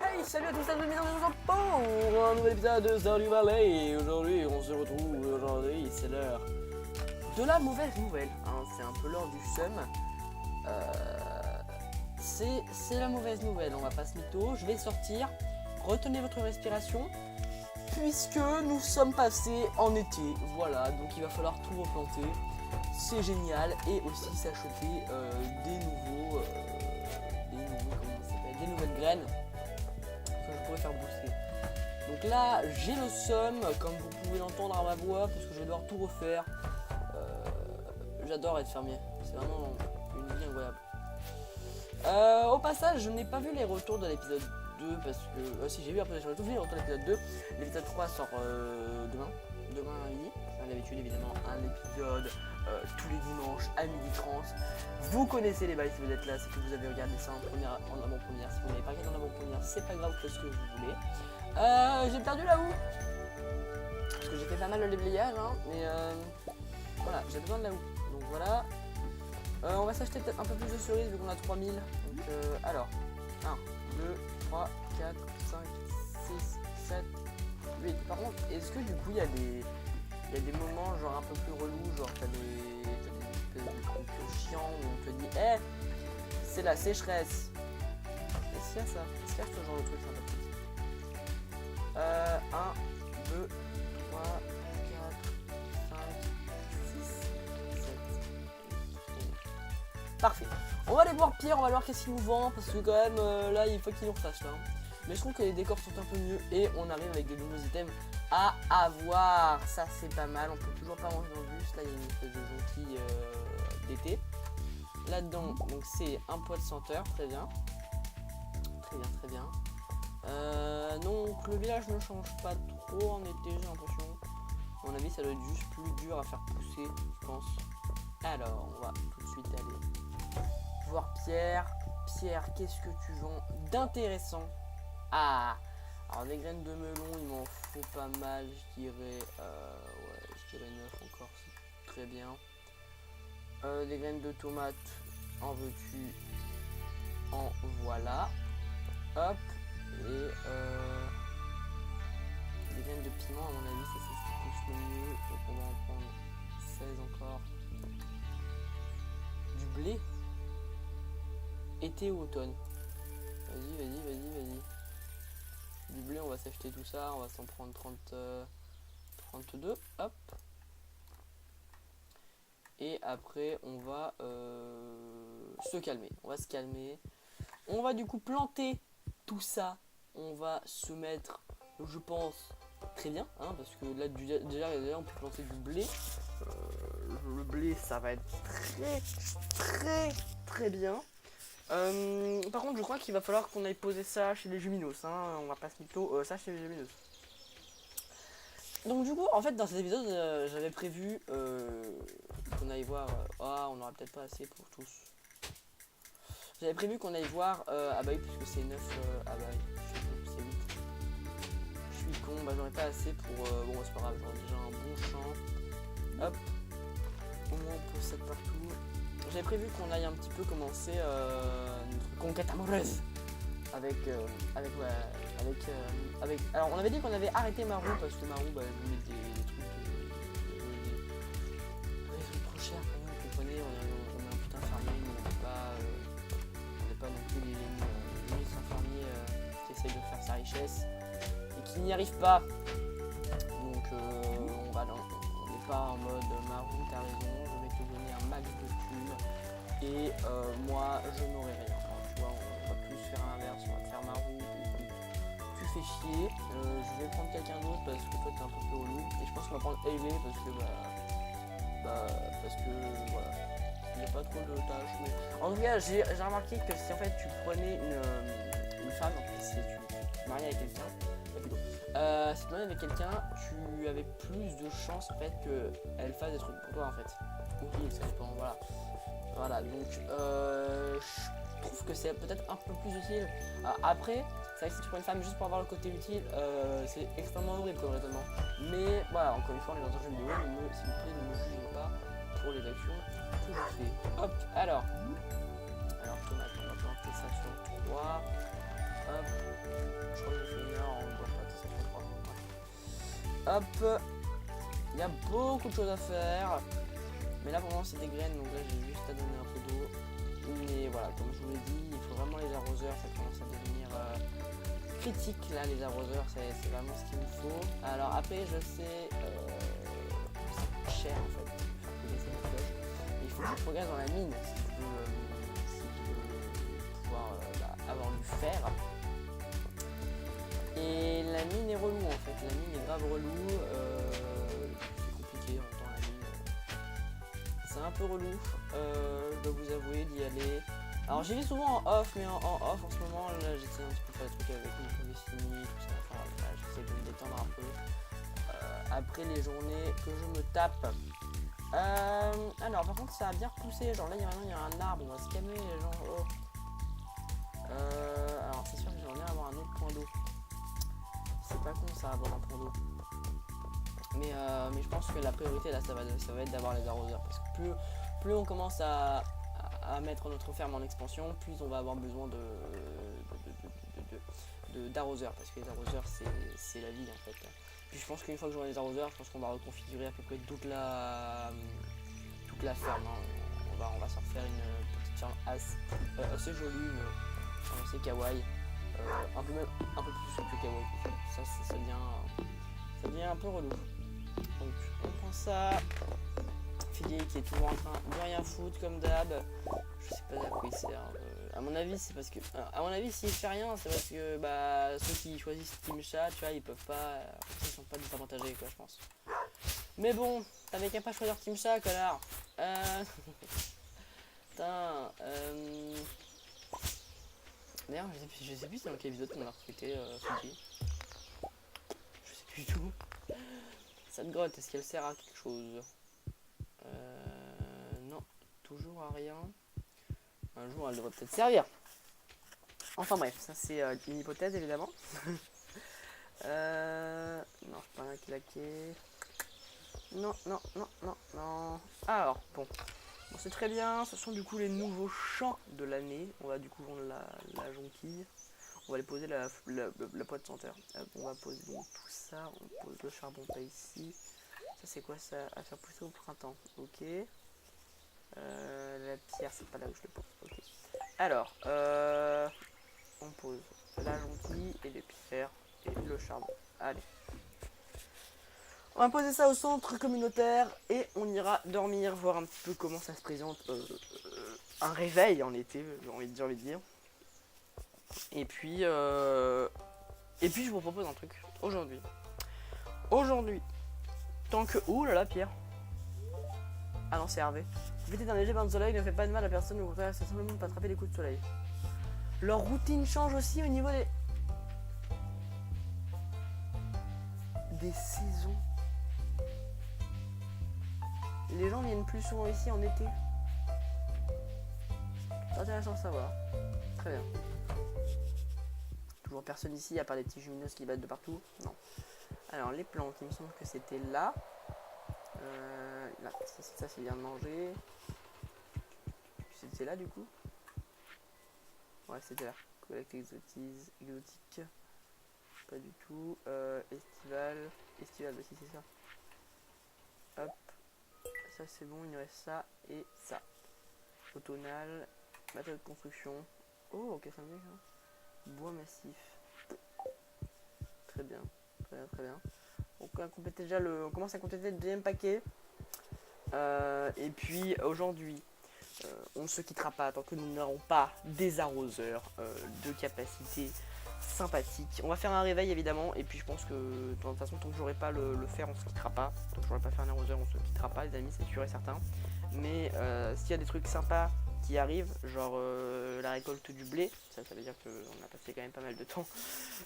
Hey, salut à tous, c'est bienvenue pour un nouvel épisode de Stardew Valley. Aujourd'hui, on se retrouve, c'est l'heure de la mauvaise nouvelle. Hein. C'est un peu l'heure du seum. C'est la mauvaise nouvelle, on va pas se mytho. Je vais sortir, retenez votre respiration, puisque nous sommes passés en été. Voilà, donc il va falloir tout replanter. C'est génial. Et aussi s'acheter des nouvelles graines que je pourrais faire booster. Donc là, j'ai le seum, comme vous pouvez l'entendre à ma voix, parce que je vais devoir tout refaire. J'adore être fermier, c'est vraiment une vie incroyable. Au passage, je n'ai pas vu les retours de l'épisode 2 parce que... si, j'ai vu après, j'ai tout vu les retours de l'épisode 2. L'épisode 3 sort demain à midi. Comme d'habitude, évidemment, un épisode tous les dimanches à 12h30. Vous connaissez les bails si vous êtes là, c'est que vous avez regardé ça en avant-première. Si vous n'avez pas regardé en avant-première, c'est pas grave, faites ce que vous voulez. J'ai perdu la houe. Parce que j'ai fait pas mal de déblayage, hein, mais voilà, j'ai besoin de la houe. Donc voilà. On va s'acheter peut-être un peu plus de cerises vu qu'on a 3000. Donc alors, 1, 2, 3, 4, 5, 6, 7, 8. Par contre, est-ce que du coup il y a des moments genre un peu plus relous, genre t'as des trucs chiants où on te dit hey, c'est la sécheresse. Est-ce qu'il y a ça? Est-ce qu'il y a ce genre de truc sympathique? 1, 2, 3, 4, 5, 6, 7. Parfait. On va aller voir Pierre, on va voir qu'est-ce qu'il nous vend, parce que quand même là il faut qu'il nous refasse là. Mais je trouve que les décors sont un peu mieux et on arrive avec des nouveaux items à avoir. Ça c'est pas mal, on peut toujours pas manger dans le bus. Là il y a une espèce de jonquille d'été. Là-dedans, donc c'est un poids de senteur, très bien. Très bien, très bien. Donc le village ne change pas trop en été, j'ai l'impression. À mon avis ça doit être juste plus dur à faire pousser, je pense. Alors on va tout de suite aller voir Pierre. Pierre, qu'est-ce que tu vends d'intéressant? Ah, alors des graines de melon, il m'en faut pas mal, je dirais 9 encore, c'est très bien. Des graines de tomates, en veux-tu? En voilà. Hop, et des graines de piment, à mon avis, ça c'est ce qui pousse le mieux, donc on va en prendre 16 encore. Du blé? Été ou automne? Vas-y. Du blé, on va s'acheter tout ça, on va s'en prendre 32, hop. Et après, on va se calmer, on va se calmer. On va du coup planter tout ça, on va se mettre, je pense, très bien, hein, parce que là, déjà, on peut planter du blé. Le blé, ça va être très bien. Par contre je crois qu'il va falloir qu'on aille poser ça chez les Juminos, hein. On va pas se mytho, ça chez les Juminos. Donc du coup en fait dans cet épisode j'avais prévu qu'on aille voir, on aura peut-être pas assez pour tous. J'avais prévu qu'on aille voir Abaye puisque c'est 9 Abaye, c'est 8. Je suis con, j'en ai pas assez pour, bon c'est pas grave, j'aurai déjà un bon champ. Hop, au moins on pose ça partout. J'avais prévu qu'on aille un petit peu commencer notre conquête amoureuse avec. Alors on avait dit qu'on avait arrêté Marou parce que Marou elle voulait des trucs trop chers pour nous, vous comprenez, on est un putain de fermier, on n'est pas non plus les ministres fermiers qui essayent de faire sa richesse et qui n'y arrivent pas. Donc on n'est pas en mode Marou, t'as raison, je vais te donner un max de thunes. Et moi je n'aurai rien. Alors, tu vois, on va plus faire l'inverse, on va te faire ma roue. Tu fais chier. Je vais prendre quelqu'un d'autre parce que toi t'es un peu plus relou. Et je pense qu'on va prendre Hayley parce que voilà. Il n'y a pas trop de tâches. Mais... En tout cas, j'ai remarqué que si en fait tu prenais une femme, en fait, si tu te mariais avec quelqu'un, si tu te mariais avec quelqu'un, tu avais plus de chances en fait qu'elle fasse des trucs pour toi en fait. Oui, ça dépend, voilà. Voilà, donc je trouve que c'est peut-être un peu plus utile. Après, c'est vrai que si tu prends une femme juste pour avoir le côté utile, c'est extrêmement horrible comme raisonnement. Mais voilà, encore une fois, on est dans un jeu vidéo, s'il vous plaît, ne me jugez pas pour les actions que je fais. Hop, alors tomate, on va planter ça sur 3. Hop. Je crois que j'ai fait 1 heure, on ne voit pas, ça fait 3. Hop. Il y a beaucoup de choses à faire. Mais là, pour le moment, c'est des graines, donc là, j'ai juste à donner un peu d'eau. Mais voilà, comme je vous l'ai dit, il faut vraiment les arroseurs, ça commence à devenir critique, là, les arroseurs, c'est vraiment ce qu'il nous faut. Alors après, je sais, ça coûte cher, en fait, de faire couler ces méthodes. Il faut que je progresse dans la mine, si tu veux pouvoir avoir du fer. Et la mine est relou, en fait, la mine est grave relou. C'est compliqué, en même temps, la mine. C'est un peu relou, je dois vous avouer d'y aller. Alors j'y vais souvent en off, mais en off en ce moment, là j'essaie un petit peu de faire des trucs avec mon Destiny, tout ça, enfin voilà, j'essaie de me détendre un peu après les journées que je me tape. Alors par contre ça a bien repoussé, genre là il y a un arbre, on va se calmer les gens. Oh. Alors c'est sûr que j'aimerais bien avoir un autre point d'eau. C'est pas con ça, avoir un point d'eau. Mais je pense que la priorité là ça va être d'avoir les arroseurs, parce que plus on commence à mettre notre ferme en expansion, plus on va avoir besoin d'arroseurs, parce que les arroseurs c'est la vie en fait. Puis je pense qu'une fois que j'aurai les arroseurs, je pense qu'on va reconfigurer à peu près toute la ferme, hein. On va s'en faire une petite ferme assez jolie, une ferme assez kawaii, un peu plus que kawaii, ça devient un peu relou. Donc on prend ça. Figuier qui est toujours en train de rien foutre comme d'hab. Je sais pas à quoi il sert. À mon avis c'est parce que. À mon avis s'il fait rien c'est parce que ceux qui choisissent Team Chat, tu vois, ils peuvent pas. Ils sont pas désavantagés quoi je pense. Mais bon, t'avais qu'à pas choisir Team Chat, connard. Putain. D'ailleurs je sais plus c'est dans quel épisode qu'on a recruté Figuier. Je sais plus du tout. Cette grotte, est-ce qu'elle sert à quelque chose? Non, toujours à rien. Un jour, elle devrait peut-être servir. Enfin bref, ça c'est une hypothèse évidemment. Non, je peux pas la claquer. Non. Alors, bon, c'est très bien. Ce sont du coup les nouveaux champs de l'année. On va du coup vendre la jonquille. On va aller poser la poêle sans terre. On va poser donc tout ça. On pose le charbon pas ici. Ça c'est quoi ça? À faire pousser au printemps. Ok. La pierre c'est pas là où je le pose. Ok. Alors, on pose la jonquille et les pierres et le charbon. Allez. On va poser ça au centre communautaire et on ira dormir, voir un petit peu comment ça se présente. Un réveil en été, j'ai envie de dire. Et puis je vous propose un truc aujourd'hui. Tant que... Ouh là là, Pierre. Ah non, c'est Hervé. Profiter d'un léger bain de soleil ne fait pas de mal à personne, au contraire, c'est simplement pas attraper les coups de soleil. Leur routine change aussi au niveau des saisons. Les gens viennent plus souvent ici en été. C'est intéressant de savoir. Très bien. Toujours personne ici, à part des petits lumineuses qui battent de partout. Non. Alors, les plantes, il me semble que c'était là. Là, ça c'est bien de manger. C'était là du coup. Ouais, c'était là. Collecte exotique. Pas du tout. Estival, bah si c'est ça. Hop. Ça c'est bon, il nous reste ça et ça. Automnal, matériaux de construction. Oh, ok, ça me dit ça. Bois massif. Très bien. On commence à compléter le deuxième paquet. Et puis aujourd'hui, on ne se quittera pas tant que nous n'aurons pas des arroseurs de capacité sympathique. On va faire un réveil évidemment, et puis je pense que de toute façon tant que j'aurai pas le fer on se quittera pas. Tant que j'aurai pas fait un arroseur on se quittera pas les amis, c'est sûr et certain. Mais s'il y a des trucs sympas qui arrivent, genre la récolte du blé, ça veut dire qu'on a passé quand même pas mal de temps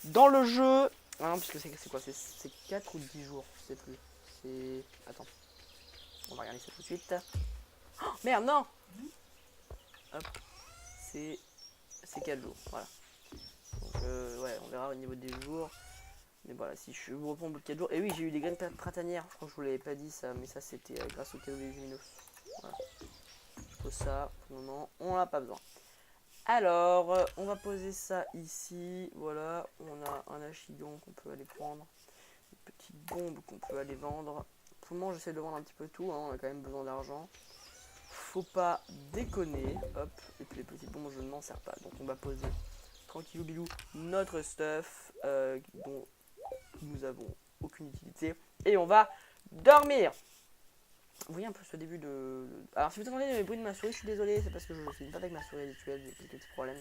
dans le jeu, hein, puisque c'est quoi, c'est 4 ou 10 jours, je sais plus. C'est... Attends, on va regarder ça tout de suite. Oh, merde, non. Hop, c'est 4 jours, voilà. Donc ouais, on verra au niveau des jours. Mais voilà, si je vous reprends au bout de 4 jours. Et oui, j'ai eu des graines printanières. Je crois que je vous l'avais pas dit ça, mais ça c'était grâce au cadeau des lumineux. Voilà. Je pose ça pour le moment, on n'a pas besoin. Alors, on va poser ça ici. Voilà, on a un achigan qu'on peut aller prendre. Une petite bombe qu'on peut aller vendre. Pour le moment, j'essaie de vendre un petit peu tout. Hein, on a quand même besoin d'argent. Faut pas déconner. Hop, et puis les petites bombes, je ne m'en sers pas. Donc, on va poser tranquillou bilou notre stuff dont nous avons aucune utilité. Et on va dormir. Vous voyez un peu ce début de... Alors si vous entendez les bruits de ma souris, je suis désolé, c'est parce que je suis pas avec ma souris habituelle, j'ai quelques petits problèmes.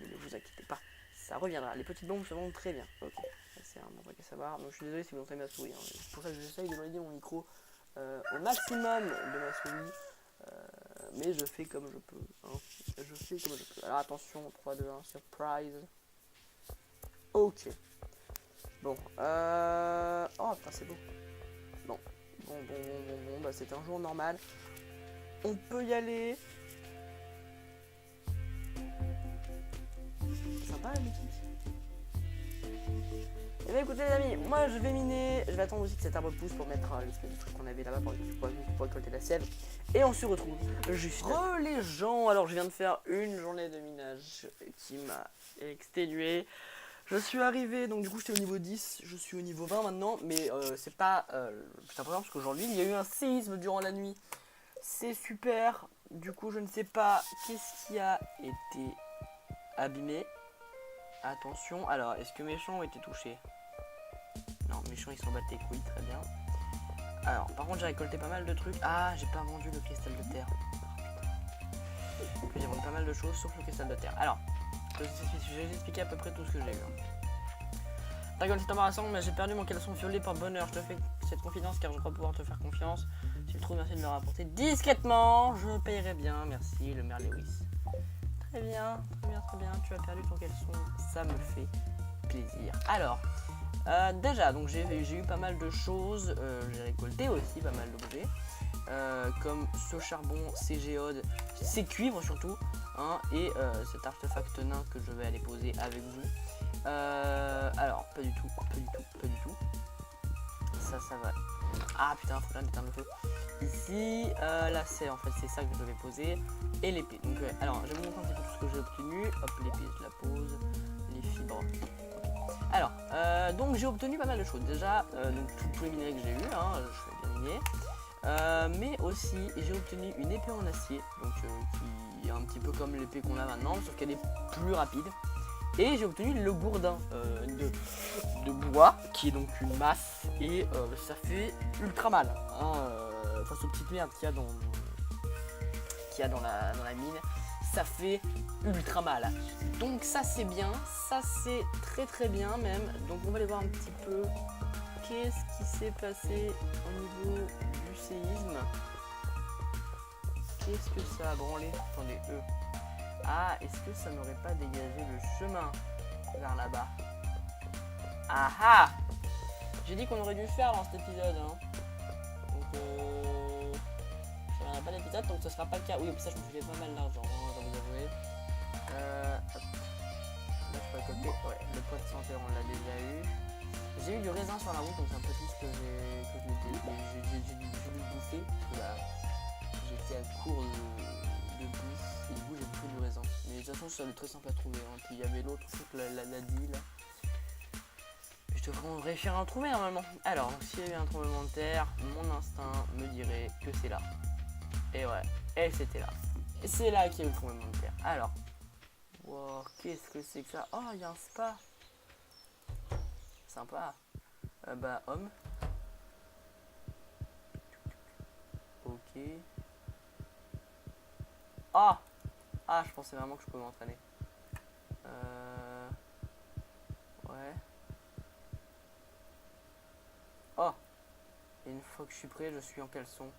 Mais ne vous inquiétez pas, ça reviendra. Les petites bombes se vendent très bien. Ok, ça c'est un bon truc à savoir. Donc je suis désolé si vous entendez ma souris. Hein. C'est pour ça que j'essaye de m'aider mon micro au maximum de ma souris. Mais je fais comme je peux. Hein. Je fais comme je peux. Alors attention, 3, 2, 1, surprise. Ok. Bon, oh putain c'est beau. Bon, bah c'est un jour normal. On peut y aller. Sympa la boutique. Et bien écoutez les amis, moi je vais miner. Je vais attendre aussi que cet arbre pousse pour mettre l'espèce de truc qu'on avait là-bas pour récolter la sève. Et on se retrouve juste là. Les gens, alors je viens de faire une journée de minage qui m'a exténué. Je suis arrivé, donc du coup j'étais au niveau 10, je suis au niveau 20 maintenant, mais c'est pas putain pas parce qu'aujourd'hui il y a eu un séisme durant la nuit. C'est super, du coup je ne sais pas qu'est-ce qui a été abîmé. Attention, alors est-ce que mes champs ont été touchés? Non, mes champs ils s'en battent les couilles, très bien. Alors par contre j'ai récolté pas mal de trucs. Ah, j'ai pas vendu le cristal de terre. Oh, putain. J'ai vendu pas mal de choses sauf le cristal de terre. Alors, je vais vous expliquer à peu près tout ce que j'ai eu. D'accord, c'est embarrassant, mais j'ai perdu mon caleçon violet par bonheur. Je te fais cette confidence car je crois pouvoir te faire confiance. Si tu le trouves, merci de me le rapporter discrètement. Je payerai bien, merci, le maire Lewis. Très bien, très bien, très bien. Tu as perdu ton caleçon, ça me fait plaisir. Alors, déjà, donc j'ai eu pas mal de choses. J'ai récolté aussi pas mal d'objets. Comme ce charbon, ces géodes, ces cuivres surtout, hein, et cet artefact nain que je vais aller poser avec vous. Alors, pas du tout. Ça va. Ah putain, faut bien éteindre le feu. Ici, là c'est en fait c'est ça que je devais poser. Et l'épée. Donc, alors, je vais vous montrer un petit peu tout ce que j'ai obtenu. Hop, l'épée, je la pose. Les fibres. Okay. Alors, donc j'ai obtenu pas mal de choses. Déjà, donc tous les minerais que j'ai eu, hein, je fais bien miner. Mais aussi j'ai obtenu une épée en acier, donc qui est un petit peu comme l'épée qu'on a maintenant, sauf qu'elle est plus rapide. Et j'ai obtenu le gourdin de bois, qui est donc une masse, et ça fait ultra mal, hein, face aux petites merdes qu'il y a dans la mine, ça fait ultra mal. Donc ça c'est bien, ça c'est très très bien même. Donc on va aller voir un petit peu qu'est-ce qui s'est passé au niveau du séisme. Qu'est-ce que ça a branlé? Attendez, Ah, est-ce que ça n'aurait pas dégagé le chemin vers là-bas? Ah ah! J'ai dit qu'on aurait dû le faire dans cet épisode. Hein. Donc, je reviendrai pas d'épisode, donc ce sera pas le cas. Oui, au plus ça, je me suis fait pas mal d'argent, hein, je vais vous avouer. Hop. Là, je peux récolter. Ouais, le pot de santé, on l'a déjà eu. J'ai eu du raisin sur la route, donc c'est un peu triste que j'ai dû le bouffer. Parce que, bah, j'étais à court de bouffe et du coup j'ai pris du raisin. Mais de toute façon ça va être très simple à trouver. Hein. Puis il y avait l'autre truc, la deal. Je devrais réussir à en trouver normalement. Alors, s'il y avait un tremblement de terre, mon instinct me dirait que c'est là. Et ouais, et c'était là. Et c'est là qu'il y a eu le tremblement de terre. Alors, wow, qu'est-ce que c'est que ça? Oh, il y a un spa. Sympa. Bah, homme. Ok. Ah! Ah, je pensais vraiment que je pouvais m'entraîner. Ouais. Oh! Et une fois que je suis prêt, je suis en caleçon.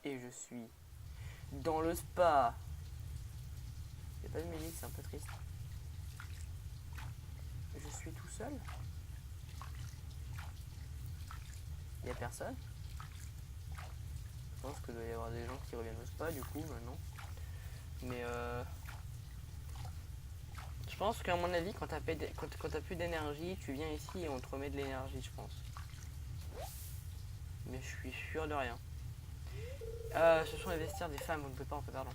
Et je suis dans le spa. Il n'y a pas de musique, c'est un peu triste. Je suis tout seul. Il n'y a personne. Je pense qu'il doit y avoir des gens qui reviennent au spa du coup maintenant. Mais je pense qu'à mon avis, quand t'as plus d'énergie, tu viens ici et on te remet de l'énergie, je pense. Mais je suis sûr de rien. Ce sont les vestiaires des femmes, on ne peut pas en faire, pardon.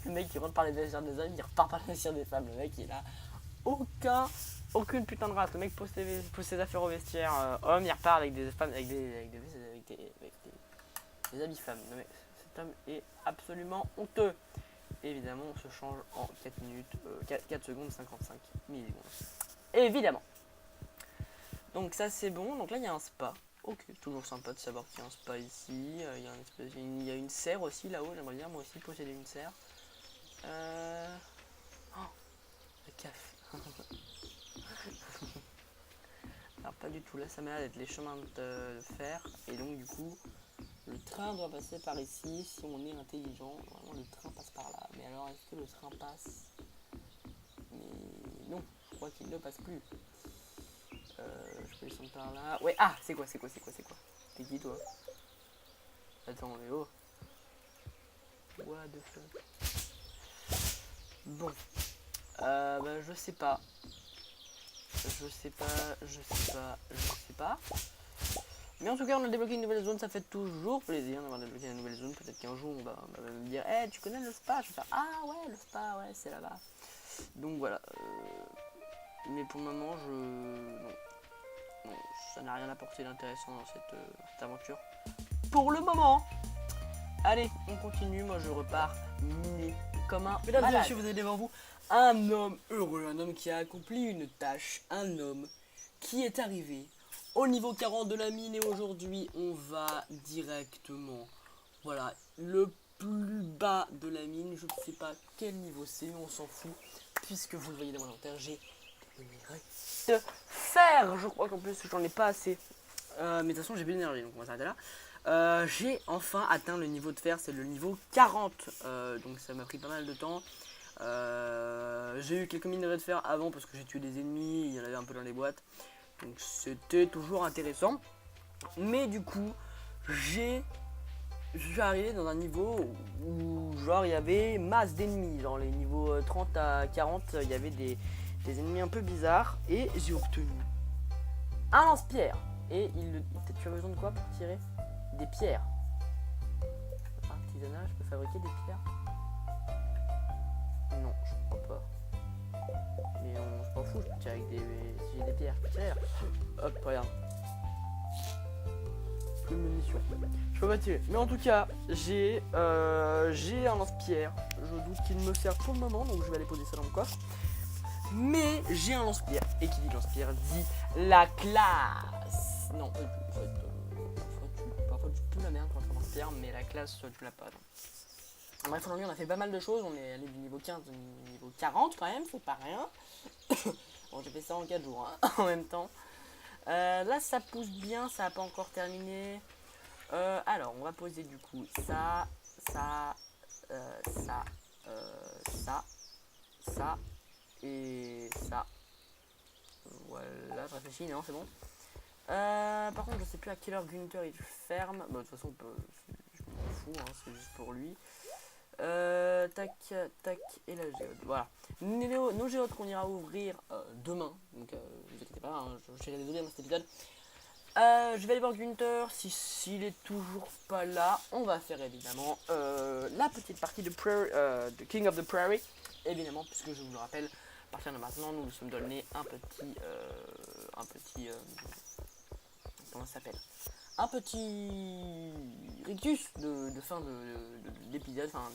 Le mec qui rentre par les vestiaires des hommes, il repart par les vestiaires des femmes. Le mec il a aucune putain de race. Le mec pose ses affaires au vestiaire homme, il repart avec des femmes, avec des habits femmes. Non, mais cet homme est absolument honteux. Et évidemment, on se change en 4 minutes, 4 secondes 55 millisecondes. Évidemment. Donc ça c'est bon. Donc là il y a un spa. Ok, toujours sympa de savoir qu'il y a un spa ici. Il y a une serre aussi là-haut. J'aimerais bien moi aussi posséder une serre. Oh, le café. Alors pas du tout. Là ça m'a l'air d'être les chemins de fer. Et donc du coup, le train doit passer par ici. Si on est intelligent, vraiment le train passe par là. Mais alors est-ce que le train passe? Mais non, je crois qu'il ne passe plus. Je peux descendre par là. Ouais, ah, c'est quoi? T'es qui toi? Attends, mais oh. What the fuck? Bon. Bah, je sais pas. Mais en tout cas, on a débloqué une nouvelle zone, ça fait toujours plaisir d'avoir débloqué une nouvelle zone. Peut-être qu'un jour, on va me dire, hey, tu connais le spa? Je vais faire, ah ouais, le spa, ouais, c'est là-bas. Donc voilà. Mais pour le moment, non, ça n'a rien apporté d'intéressant dans cette aventure. Pour le moment. Allez, on continue. Moi, je repars miner comme un Mesdames et messieurs, vous avez devant vous un homme heureux, un homme qui a accompli une tâche, un homme qui est arrivé au niveau 40 de la mine. Et aujourd'hui, on va directement, voilà, le plus bas de la mine. Je ne sais pas quel niveau c'est, on s'en fout. Puisque vous le voyez dans mon inventaire, j'ai des minerais de fer. Je crois qu'en plus j'en ai pas assez. Mais de toute façon j'ai plus d'énergie, donc on va s'arrêter là. J'ai enfin atteint le niveau de fer, c'est le niveau 40. Donc ça m'a pris pas mal de temps. J'ai eu quelques minerais de fer avant parce que j'ai tué des ennemis, il y en avait un peu dans les boîtes. Donc c'était toujours intéressant. Mais du coup, je suis arrivé dans un niveau où genre il y avait masse d'ennemis. Dans les niveaux 30 à 40, il y avait des ennemis un peu bizarres. Et j'ai obtenu un lance-pierre. Et tu as besoin de quoi pour tirer? Des pierres. Artisanat, je peux fabriquer des pierres? Non, je crois pas. Mais je m'en fous, je peux tirer avec si j'ai des pierres, je peux tirer. Hop, regarde. Plus de munitions. Je peux pas tirer. Mais en tout cas, j'ai un lance-pierre. Je doute qu'il me sert pour le moment, donc je vais aller poser ça dans le coffre. Mais j'ai un lance-pierre. Et qui dit lance-pierre dit la classe. Non, en fait, parfois tu peux la merde quand tu as un lance-pierre, mais la classe, tu l'as pas. Donc. Bref, aujourd'hui, on a fait pas mal de choses. On est allé du niveau 15 au niveau 40 quand même, c'est pas rien. Bon, j'ai fait ça en 4 jours, hein, en même temps. Là, ça pousse bien, ça n'a pas encore terminé. Alors, on va poser du coup ça et ça. Voilà, je réfléchis, non, c'est bon. Par contre, je sais plus à quelle heure Gunther il ferme. Bah, de toute façon, je m'en fous, hein, c'est juste pour lui. Tac, et la géode. Voilà. Nos géodes qu'on ira ouvrir demain. Donc, vous inquiétez pas, hein, je serai désolé dans cet épisode. Je vais aller voir Gunther. S'il est toujours pas là, on va faire évidemment la petite partie de King of the Prairie. Évidemment, puisque je vous le rappelle, à partir de maintenant, nous nous sommes donné un petit comment ça s'appelle? Un petit rictus de fin d'épisode, enfin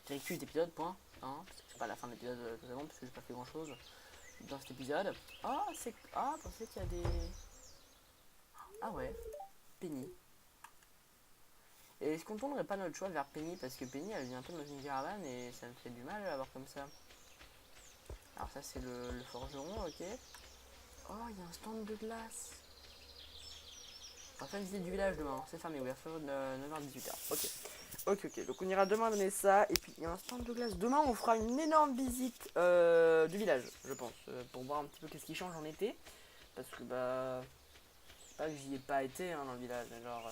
rictus d'épisode, point. Hein, parce que c'est pas la fin de l'épisode totalement, parce que j'ai pas fait grand chose dans cet épisode. Pensez qu'il y a des. Ah ouais, Penny. Et est-ce qu'on tournerait pas notre choix vers Penny? Parce que Penny elle vient un peu dans une caravane et ça me fait du mal à l'avoir comme ça. Alors ça c'est le forgeron, ok. Oh, il y a un stand de glace. On va faire une visite du village demain, c'est fermé, ouverture de 9h à 18h. Ok, donc on ira demain donner ça. Et puis il y a un stand de glace. Demain on fera une énorme visite du village, je pense. Pour voir un petit peu qu'est-ce qui change en été. Parce que bah... pas que j'y ai pas été hein, dans le village, genre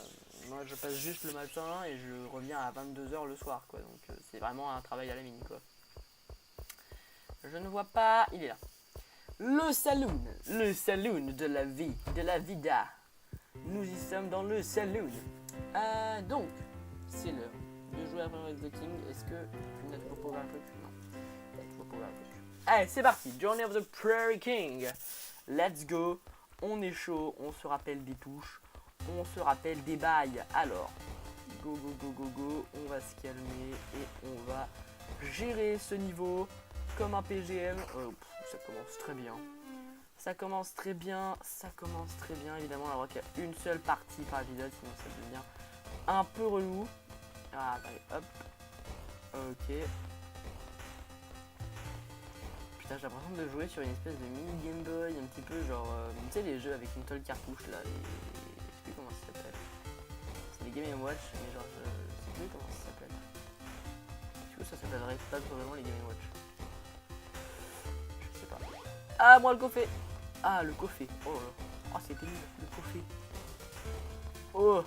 moi je passe juste le matin et je reviens à 22h le soir quoi, donc c'est vraiment un travail à la mine quoi. Je ne vois pas, il est là. Le saloon de la vie, de la vida. Nous y sommes dans le saloon. Donc, c'est l'heure de jouer à Final the King. Est-ce que tu n'as toujours pas ouvert le truc? Non, tu n'as toujours pas ouvert le truc. Allez, c'est parti, Journey of the Prairie King. Let's go, on est chaud, on se rappelle des touches, on se rappelle des bails. Alors, go, go, go, go, go, on va se calmer et on va gérer ce niveau comme un PGM. Ça commence très bien. Ça commence très bien, évidemment. On voit qu'il y a une seule partie par épisode, sinon ça devient un peu relou. Ah, allez, hop. Ok. Putain, j'ai l'impression de jouer sur une espèce de mini Game Boy, un petit peu genre, tu sais, les jeux avec une seule cartouche là, je sais plus comment ça s'appelle. C'est les Game & Watch, mais genre, je sais plus comment ça s'appelle. Du coup, ça s'appellerait pas vraiment les Game & Watch. Je sais pas. Ah, moi le coffret. Ah, le coffret. Oh là là. Oh, c'était nul, le coffret. Oh.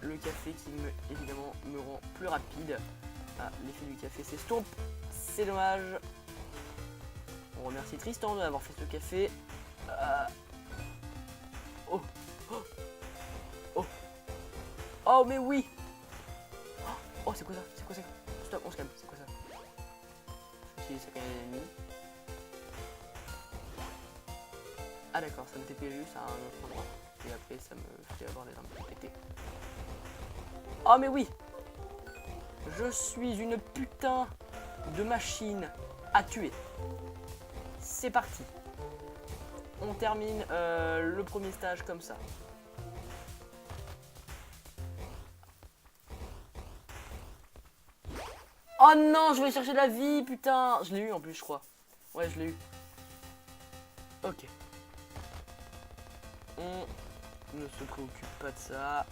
Le café qui, évidemment, me rend plus rapide. Ah, l'effet du café s'estompe. C'est dommage. On remercie Tristan d'avoir fait ce café. Oh. Oh. Oh. Oh, mais oui. Oh, c'est quoi ça? C'est quoi ça? Stop, on se calme. C'est quoi ça? J'utilise ça quand il y a des ennemis. Ah d'accord, ça me TP juste à un autre endroit. Et après ça me fait avoir les lampes pétées. Oh mais oui! Je suis une putain de machine à tuer. C'est parti. On termine le premier stage comme ça. Oh non, je vais chercher la vie, putain. Je l'ai eu en plus, je crois. Ouais, je l'ai eu. Ok. On ne se préoccupe pas de ça.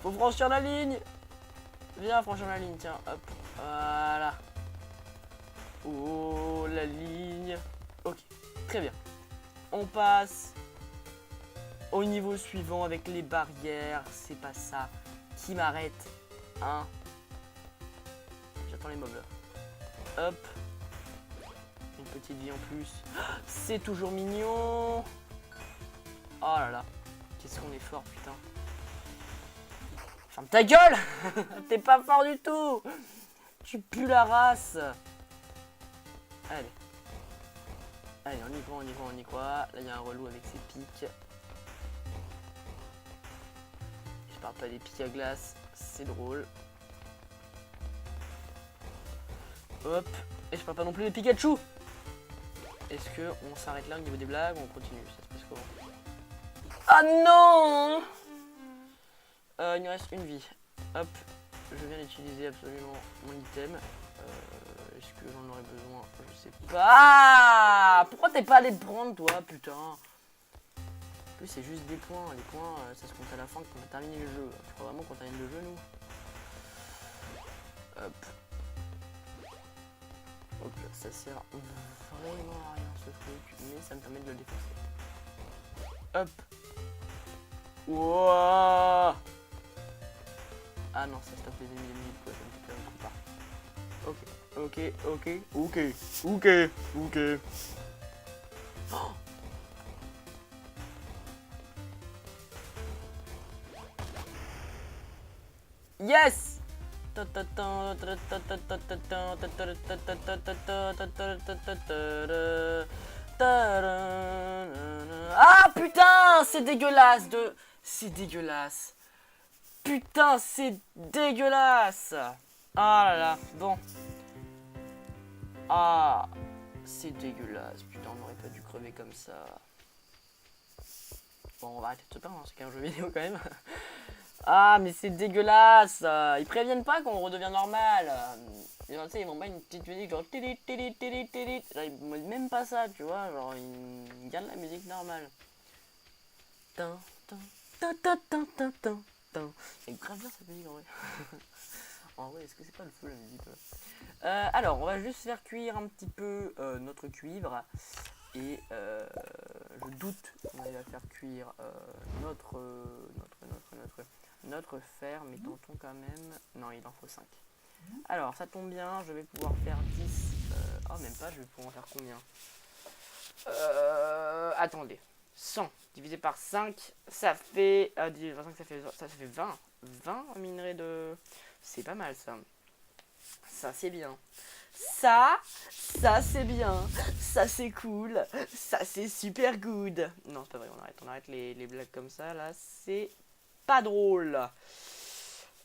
Faut franchir la ligne. Viens franchir la ligne, tiens, hop. Voilà. Oh, la ligne. Ok, très bien. On passe au niveau suivant avec les barrières. C'est pas ça qui m'arrête. Hein. J'attends les mobs là. Hop. Une petite vie en plus. C'est toujours mignon. Oh là là. Qu'est-ce qu'on est fort, putain. Ferme ta gueule. T'es pas fort du tout. Tu pues la race. Allez. Allez, on y croit, on y croit, on y croit. Là, il y a un relou avec ses pics. Je parle pas des pics à glace. C'est drôle. Hop. Et je parle pas non plus des Pikachu. Est-ce que on s'arrête là au niveau des blagues ou on continue? Ça se passe comment? Ah non. Il nous reste une vie. Hop. Je viens d'utiliser absolument mon item. Est-ce que j'en aurais besoin? Je sais pas. Ah, pourquoi t'es pas allé le prendre, toi, putain? En plus, c'est juste des points. Les points, ça se compte à la fin quand on a terminé le jeu. Tu crois vraiment qu'on termine le jeu, nous? Hop. Hop, ça sert vraiment à rien ce truc, mais ça me permet de le défoncer. Hop. Wouah. Ah non, ça stoppe les ennemis, quoi, ça me fait peur, pas. Ok, ok, ok, ok, ok, ok. Oh. Yes. Ah putain, c'est dégueulasse de... C'est dégueulasse. Putain, c'est dégueulasse. Ah là là, bon. Ah, c'est dégueulasse. Putain, on aurait pas dû crever comme ça. Bon, on va arrêter de se plaindre, c'est qu'un jeu vidéo quand même. Ah, mais c'est dégueulasse. Ils préviennent pas qu'on redevient normal. Tu sais, ils vont pas une petite musique genre... Genre, ils mettent même pas ça, tu vois. Genre, ils gardent la musique normale. C'est grave bien cette musique en vrai. En vrai, est-ce que c'est pas le feu la musique alors, on va juste faire cuire un petit peu notre cuivre. Et je doute qu'on arrive à faire cuire notre fer, mais tentons quand même. Non, il en faut 5. Alors, ça tombe bien, je vais pouvoir faire 10. Oh, même pas, je vais pouvoir en faire combien attendez. 100 divisé par 5, ça fait... divisé par 5, ça fait 20. 20 minerais de... C'est pas mal, ça. Ça, c'est bien. Ça c'est bien. Ça, c'est cool. Ça, c'est super good. Non, c'est pas vrai, on arrête les blagues comme ça, là. C'est pas drôle.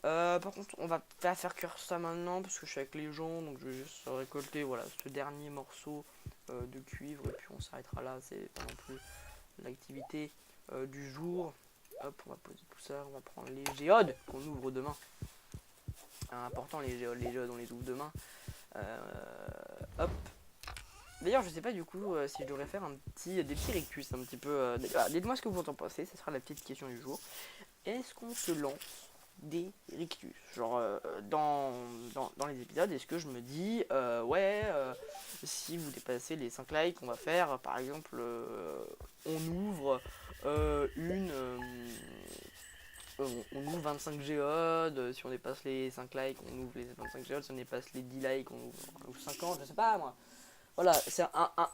Par contre, on va pas faire cuire ça maintenant parce que je suis avec les gens, donc je vais juste récolter voilà ce dernier morceau de cuivre et puis on s'arrêtera là. C'est pas non plus l'activité du jour. Hop, on va poser tout ça, on va prendre les géodes qu'on ouvre demain. Important les géodes on les ouvre demain. Hop. D'ailleurs, je sais pas du coup si je devrais faire des petits rictus un petit peu. Dites-moi ce que vous en pensez, ce sera la petite question du jour. Est-ce qu'on se lance des rictus genre dans les épisodes? Est-ce que je me dis si vous dépassez les 5 likes on va faire par exemple on ouvre on ouvre 25 géodes, si on dépasse les 5 likes on ouvre les 25 géodes, si on dépasse les 10 likes on ouvre 50, je sais pas moi. Voilà, c'est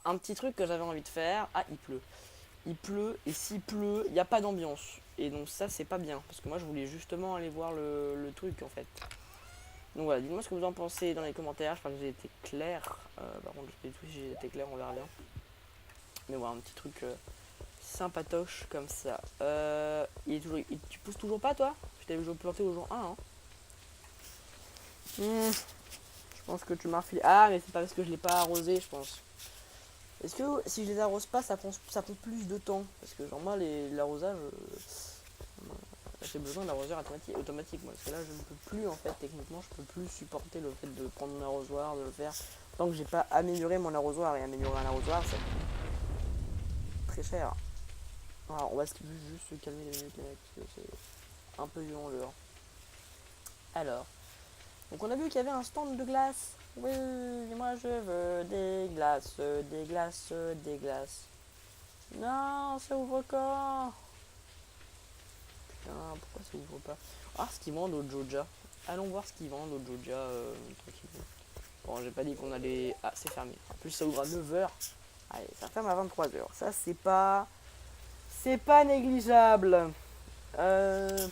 un petit truc que j'avais envie de faire. Ah, il pleut et s'il pleut, il n'y a pas d'ambiance. Et donc ça, c'est pas bien. Parce que moi, je voulais justement aller voir le truc, en fait. Donc voilà, dites-moi ce que vous en pensez dans les commentaires. Je crois que j'ai été clair. Par contre, je sais pas du tout si j'ai été clair, on verra bien. Mais voilà, un petit truc sympatoche comme ça. Tu pousses toujours pas, toi? Je t'avais déjà planté au jour 1, hein. Je pense que tu m'as refilé. Ah, mais c'est pas parce que je l'ai pas arrosé, je pense. Est-ce que si je les arrose pas, ça prend plus de temps? Parce que genre moi, l'arrosage, j'ai besoin d'arroseur automatique. Moi, parce que là, je ne peux plus, en fait, techniquement, je peux plus supporter le fait de prendre mon arrosoir, de le faire. Tant que j'ai pas amélioré mon arrosoir, et améliorer un arrosoir, c'est très cher. Alors, on va juste se calmer les minutes, parce que c'est un peu violent l'heure. Alors, donc on a vu qu'il y avait un stand de glace. Oui, moi je veux des glaces, des glaces, des glaces. Non, ça ouvre quand? Putain, pourquoi ça ouvre pas? Ah, ce qu'ils vendent au Joja. Allons voir ce qu'ils vendent au Joja tranquillement. Bon, j'ai pas dit qu'on allait... Ah, c'est fermé. En plus, ça ouvre à 9h. Allez, ça ferme à 23h. Ça, c'est pas... C'est pas négligeable. Putain,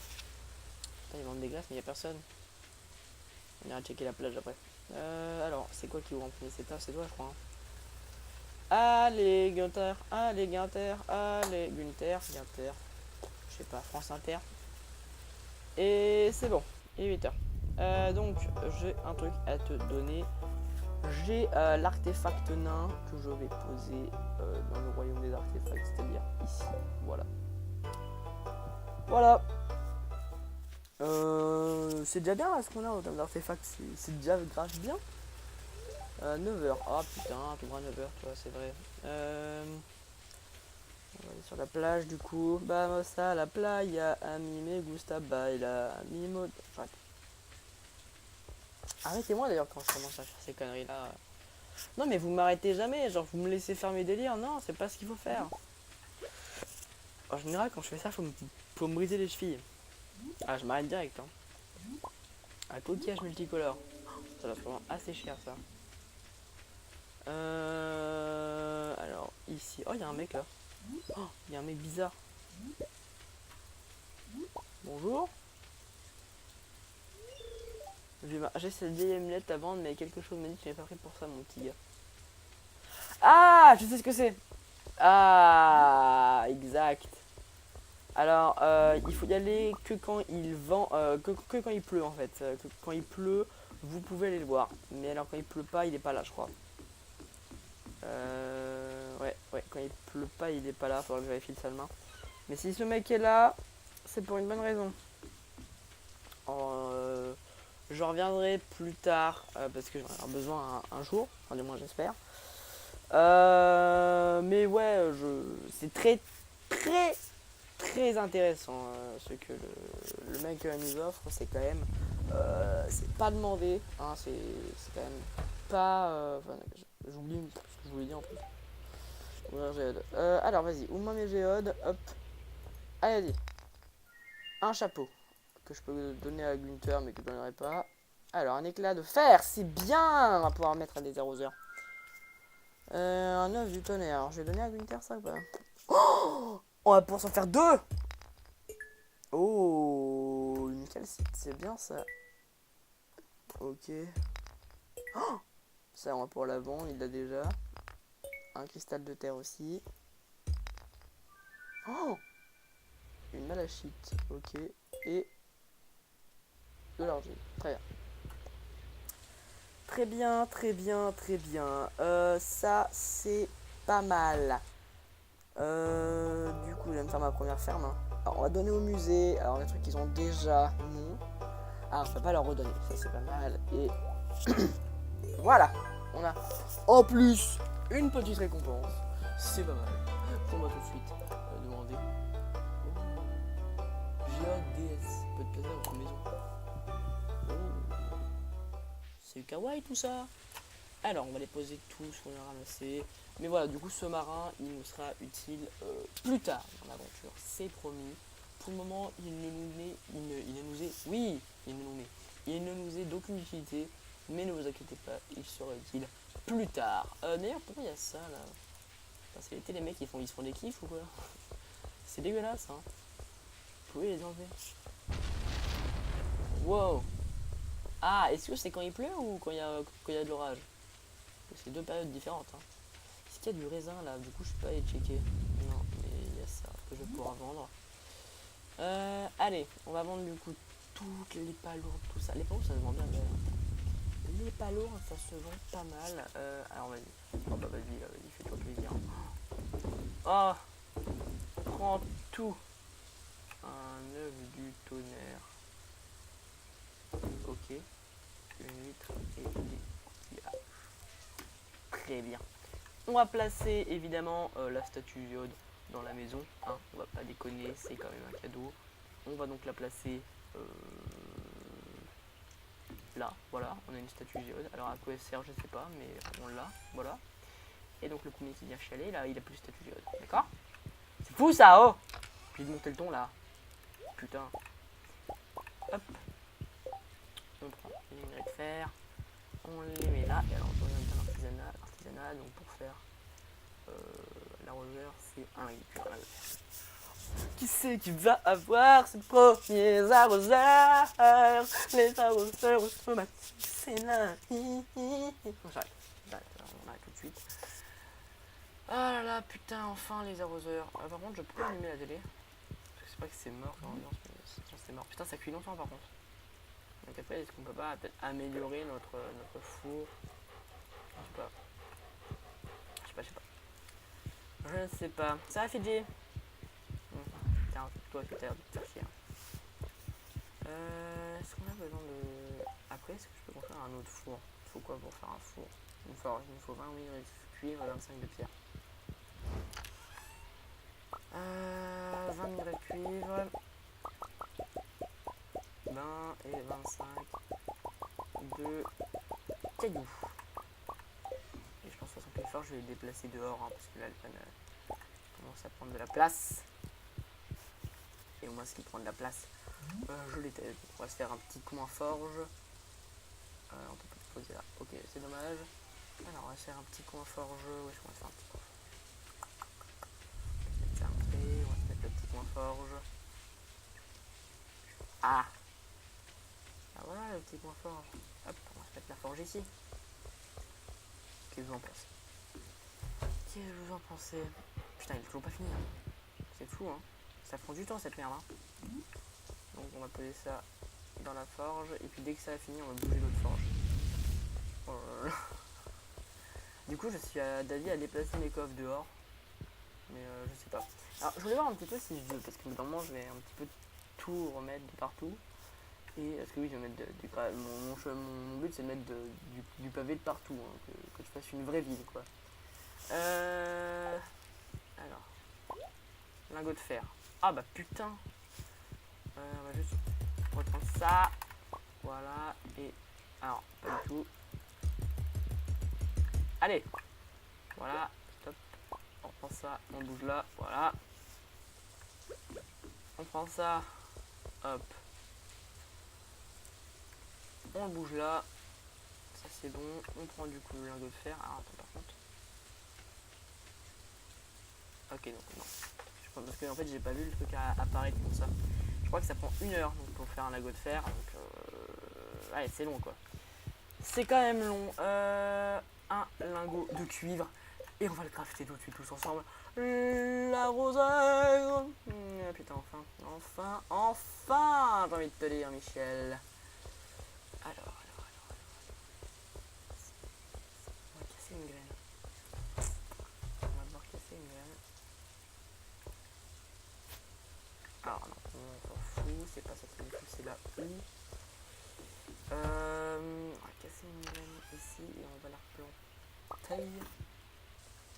ils vendent des glaces, mais il y a personne. On ira checker la plage après. Alors, c'est quoi qui ouvre en premier? C'est toi, je crois. Hein. Allez, Gunther, allez, Gunther, allez, Gunther, je sais pas, France Inter. Et c'est bon, il est 8h. Donc, j'ai un truc à te donner. J'ai l'artefact nain que je vais poser dans le royaume des artefacts, c'est-à-dire ici. Voilà. Voilà. C'est déjà bien là ce qu'on a en termes d'artefacts, c'est déjà grave bien. 9h, oh putain, tout bras 9h, tu vois, c'est vrai. On va aller sur la plage du coup. Vamos a la playa, a mí me gusta bailar, a mí me... Arrêtez-moi d'ailleurs quand je commence à faire ces conneries là. Non mais vous m'arrêtez jamais, genre vous me laissez faire mes délires, non, c'est pas ce qu'il faut faire. En général quand je fais ça, faut me briser les chevilles. Ah, je m'arrête direct, hein. Un coquillage multicolore. Ça va vraiment assez cher ça. Alors ici, oh il y a un mec là. Oh, il y a un mec bizarre. Bonjour. J'ai cette vieille amulette à vendre, mais quelque chose m'a dit que tu n'avais pas pris pour ça, mon petit gars. Ah, je sais ce que c'est. Ah, exact. Alors, il faut y aller que quand il vend, que quand il pleut en fait. Que quand il pleut, vous pouvez aller le voir. Mais alors quand il pleut pas, il est pas là, je crois. Ouais, quand il pleut pas, il est pas là. Faudra que je vérifie le main. Mais si ce mec est là, c'est pour une bonne raison. Je reviendrai plus tard parce que j'en ai besoin un jour, enfin du moins j'espère. Mais ouais, c'est très intéressant ce que le mec nous offre. C'est quand même, c'est pas demandé, hein, c'est quand même pas. J'oublie ce que je voulais dire en plus. Ouvrir géode. Alors vas-y, ouvre-moi mes géodes, hop. Allez, vas-y. Un chapeau que je peux donner à Gunther mais que je donnerai pas. Alors un éclat de fer, c'est bien. On va pouvoir mettre à des arroseurs. Un œuf du tonnerre. Alors, je vais donner à Gunther ça ou pas? Oh, on va pouvoir s'en faire 2. Oh, une calcite, c'est bien ça. Ok. Oh, ça, on va pour la vendre, il l'a déjà. Un cristal de terre aussi. Oh, une malachite, ok. Et de l'argile, très bien. Très bien, très bien, très bien. Ça, c'est pas mal. Du coup, je viens de faire ma première ferme. Hein. Alors, on va donner au musée. Alors, les trucs qu'ils ont déjà mis. Alors, je peux pas leur redonner. Ça, c'est pas mal. Et voilà. On a en plus une petite récompense. C'est pas mal. On va tout de suite demander. GADS. Peut te placer dans votre maison. Oh. C'est kawaii tout ça. Alors, on va les poser tous, on les ramasser. Mais voilà, du coup, ce marin, il nous sera utile plus tard dans l'aventure. C'est promis. Pour le moment, il ne nous est d'aucune utilité. Mais ne vous inquiétez pas, il sera utile plus tard. D'ailleurs, pourquoi il y a ça là? C'est l'été, les mecs, ils se font des kiffs ou quoi? C'est dégueulasse, hein. Vous pouvez les enlever. Wow. Ah, est-ce que c'est quand il pleut ou quand il y a de l'orage? C'est deux périodes différentes. Hein. Est-ce qu'il y a du raisin là? Du coup, je peux pas aller checker. Non, mais il y a ça que je vais pouvoir vendre. Allez, on va vendre du coup toutes les palourdes, tout ça. Les palourdes, ça se vend bien. Les palourdes, ça se vend pas mal. Alors vas-y. Oh bah vas-y, fais-toi plaisir. Oh, prends tout. Un œuf du tonnerre. Ok. Une huître et des coquillages. Très bien. On va placer évidemment la statue Géode dans la maison. Hein, on va pas déconner, c'est quand même un cadeau. On va donc la placer là. Voilà, on a une statue Géode. Alors à quoi elle sert, je sais pas, mais on l'a. Voilà. Et donc le premier qui vient chialer, là, il a plus de statue Géode. D'accord? C'est fou ça, oh! Puis de monter le ton là. Putain. Hop. On prend les minerais de fer. On les met là. Et alors on revient dans l'artisanat. Donc pour faire l'arroseur, c'est un agriculteur. Qui c'est qui va avoir ses premiers arroseurs? Les arroseurs automatiques, c'est là. J'arrête. On arrête tout de suite. Ah là là, putain, enfin les arroseurs. Par contre, je peux allumer la télé. Je sais pas que c'est mort dans l'ambiance, mais c'est mort. Putain, ça cuit longtemps par contre. Donc après, est-ce qu'on peut pas peut-être améliorer notre four? Je sais pas. Je ne sais pas. Ça va, Fidji? Tiens, toi, tu t'as l'air de te faire chier. Est-ce qu'on a besoin de... Après, est-ce que je peux construire un autre four? Il faut quoi pour faire un four? Une forge. Il me faut 20 minerais de cuivre et 25 de pierre. 20 minerais de cuivre. 20 et 25 de cailloux. Et je pense que les forges, je vais les déplacer dehors, hein, parce que là, elles commencent à prendre de la place. Et au moins, ce qui prend de la place, je les teste. On va se faire un petit coin forge. On peut pas se poser là. Ok, c'est dommage. Alors, on va se faire un petit coin forge. Où est-ce qu'on va se faire un petit coin forge? On va se mettre ça à l'entrée. On va se mettre le petit coin forge. Ah! Ah voilà le petit coin forge. Hop, on va se mettre la forge ici. Qu'est-ce que vous en pensez? Qu'est-ce que vous en pensez? Putain, il est toujours pas fini. Hein. C'est fou, hein. Ça prend du temps cette merde. Hein. Donc on va poser ça dans la forge. Et puis dès que ça a fini, on va bouger l'autre forge. Oh. Du coup, je suis d'avis à déplacer mes coffres dehors. Mais je sais pas. Alors, je voulais voir un petit peu si je veux. Parce que normalement, je vais un petit peu tout remettre de partout. Et parce que oui, je vais mettre mon but, c'est de mettre du pavé de partout. Hein, que je fasse une vraie ville, quoi. Alors. Lingot de fer. Ah bah putain. On va juste reprendre ça. Voilà. Et. Alors, pas du tout. Allez. Voilà. Stop. On reprend ça. On bouge là. Voilà. On prend ça. Hop. On bouge là. Ça c'est bon. On prend du coup le lingot de fer. Alors attends par contre. Ok, non. Je crois, parce que en fait, j'ai pas vu le truc apparaître pour ça. Je crois que ça prend 1 heure donc, pour faire un lago de fer. Donc, ouais, c'est long quoi. C'est quand même long. Un lingot de cuivre. Et on va le crafter tout de suite tous ensemble. L'arroseur. Putain, enfin, j'ai envie de te dire, Michel. Alors. On va casser une graine. On va devoir casser une graine. Alors non, on s'en fout, c'est pas ça qui me fout, c'est là où. On va casser une graine ici et on va la replanter.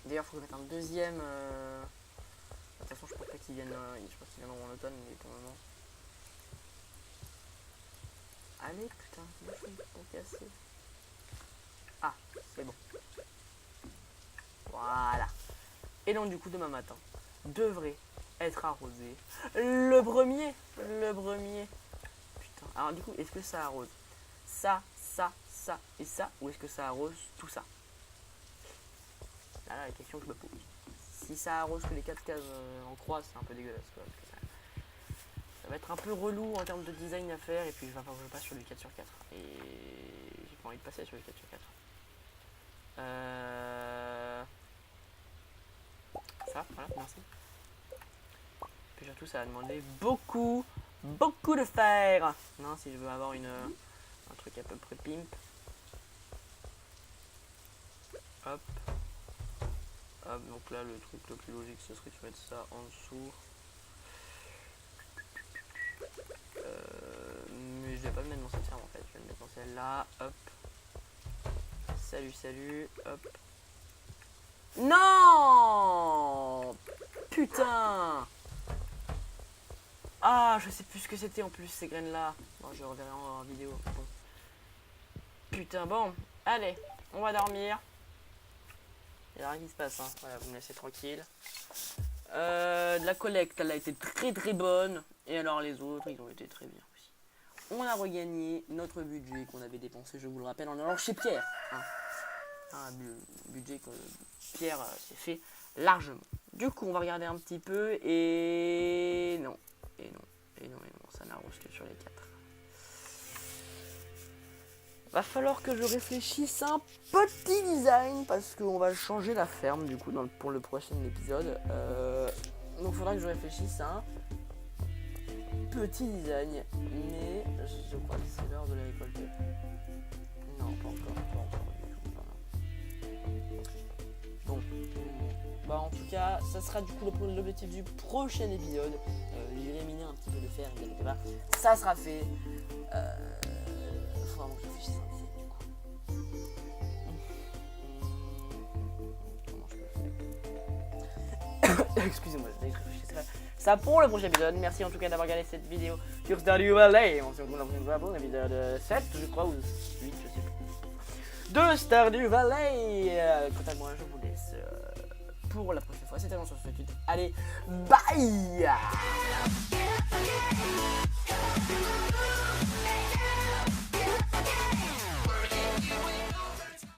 D'ailleurs, il faut mettre un deuxième. De toute façon, je pense pas qu'ils viennent. Je pense qu'ils viendront en automne, mais pour le moment. Allez, putain, comment je fais pour casser? Ah, c'est bon. Voilà. Et donc, du coup, demain matin, devrait être arrosé. Le premier. Putain. Alors, du coup, est-ce que ça arrose ça et ça? Ou est-ce que ça arrose tout ça? Là, la question que je me pose. Si ça arrose que les 4 cases en croix, c'est un peu dégueulasse quoi. Ça va être un peu relou en termes de design à faire. Et puis il va falloir que je passe sur du 4/4. Et j'ai pas envie de passer sur du 4/4. Ça, voilà, merci. Puis surtout ça va demander beaucoup de fer. Non, si je veux avoir un truc à peu près pimp. Hop. Donc là le truc le plus logique ce serait de mettre ça en dessous. Mais je vais pas le mettre dans cette ferme en fait, je vais le mettre dans celle-là, hop. Salut, hop. Non, putain. Ah, je sais plus ce que c'était en plus ces graines là. Bon, je reverrai en vidéo. Bon. Putain, bon, allez, on va dormir. Il n'y a rien qui se passe, hein. Voilà, vous me laissez tranquille. De la collecte, elle a été très bonne. Et alors les autres, ils ont été très bien aussi. On a regagné notre budget qu'on avait dépensé, je vous le rappelle, en allant chez Pierre. Hein. Un budget que Pierre s'est fait largement. Du coup, on va regarder un petit peu et non, ça n'arrose que sur les 4. Va falloir que je réfléchisse un petit design parce qu'on va changer la ferme du coup pour le prochain épisode. Donc il faudra que je réfléchisse à un petit design. Mais je crois que c'est l'heure de la récolter. Non, pas encore. Bon. Bah en tout cas, ça sera du coup l'objectif du prochain épisode. J'irai miner un petit peu de fer, etc. Ça sera fait. Faut vraiment que je réfléchisse un petit peu du coup. Comment je peux faire? Excusez-moi, je vais réfléchir ça pour le prochain épisode. Merci en tout cas d'avoir regardé cette vidéo sur Stardew Valley. On se retrouve dans le prochain épisode 7, je crois, ou 8, je sais pas. De Stardew Valley. Quant à moi, je vous laisse pour la prochaine fois. C'était Jean sur ce tweet. Allez, bye!